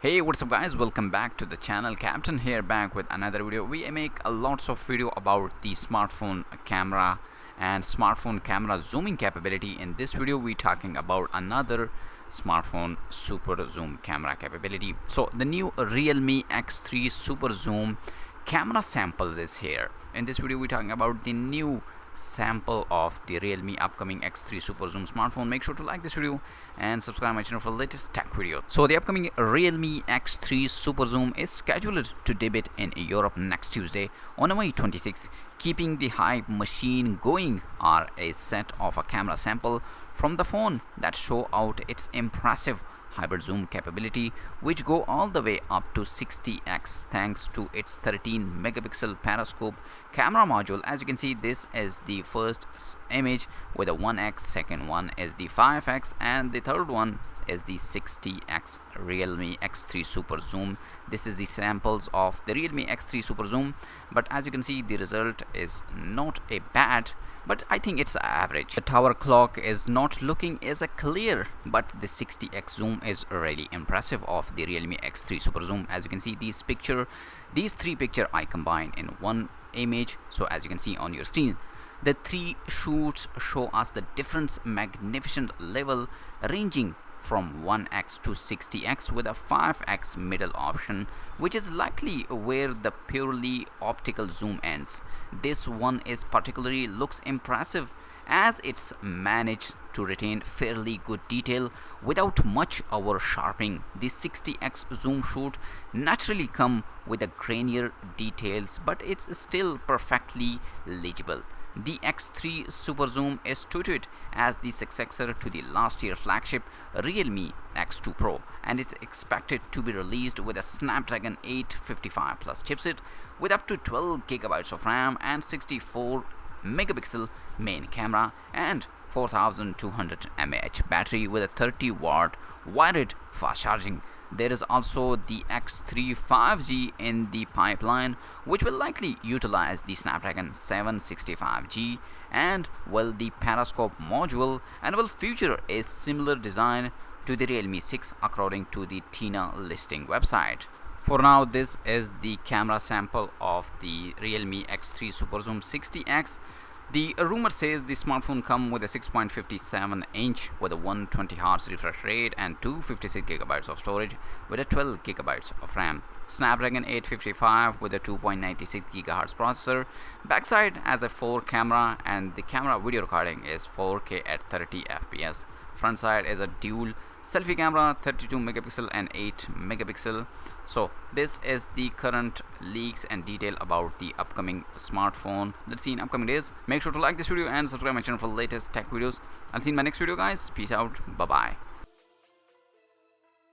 Hey, what's up guys, welcome back to the channel. Captain here, back with another video. We make a lots of video about the smartphone camera and smartphone camera zooming capability. In this video we talking about another smartphone super zoom camera capability. So the new Realme X3 SuperZoom camera sample is here. In this video we talking about the new sample of the Realme upcoming X3 SuperZoom smartphone. Make sure to like this video and subscribe my channel for latest tech video. So the upcoming Realme X3 SuperZoom is scheduled to debut in Europe next Tuesday on May 26. Keeping the hype machine going are a set of a camera sample from the phone that show out its impressive hybrid zoom capability, which go all the way up to 60x thanks to its 13 megapixel periscope camera module. As you can see, this is the first image with a 1x, second one is the 5x, and the third one is the 60x Realme X3 SuperZoom. This is the samples of the Realme X3 SuperZoom, but as you can see the result is not a bad, but I think it's average. The tower clock is not looking as a clear, but the 60x zoom is really impressive of the Realme X3 SuperZoom. As you can see, these three picture I combine in one image. So as you can see on your screen, the three shoots show us the different magnificent level ranging from 1x to 60x with a 5x middle option, which is likely where the purely optical zoom ends. This one is particularly looks impressive as it's managed to retain fairly good detail without much over sharpening. The 60x zoom shoot naturally come with a grainier details, but it's still perfectly legible. The X3 SuperZoom is touted as the successor to the last year flagship Realme X2 Pro, and it's expected to be released with a Snapdragon 855 Plus chipset with up to 12 GB of RAM and 64 megapixel main camera and 4200 mAh battery with a 30-watt wired fast charging. There is also the X3 5G in the pipeline, which will likely utilize the Snapdragon 765G and the periscope module, and will feature a similar design to the Realme 6 according to the Tina listing website. For now, this is the camera sample of the Realme X3 SuperZoom 60x. The rumor says the smartphone come with a 6.57 inch with a 120Hz refresh rate and 256 GB of storage with a 12 GB of RAM. Snapdragon 855 with a 2.96 GHz processor. Backside has a 4 camera, and the camera video recording is 4K at 30 FPS. Front side is a dual selfie camera, 32 megapixel and 8 megapixel. So this is the current leaks and detail about the upcoming smartphone. Let's see in upcoming days. Make sure to like this video and subscribe my channel for latest tech videos. I'll see you in my next video guys. Peace out. Bye bye.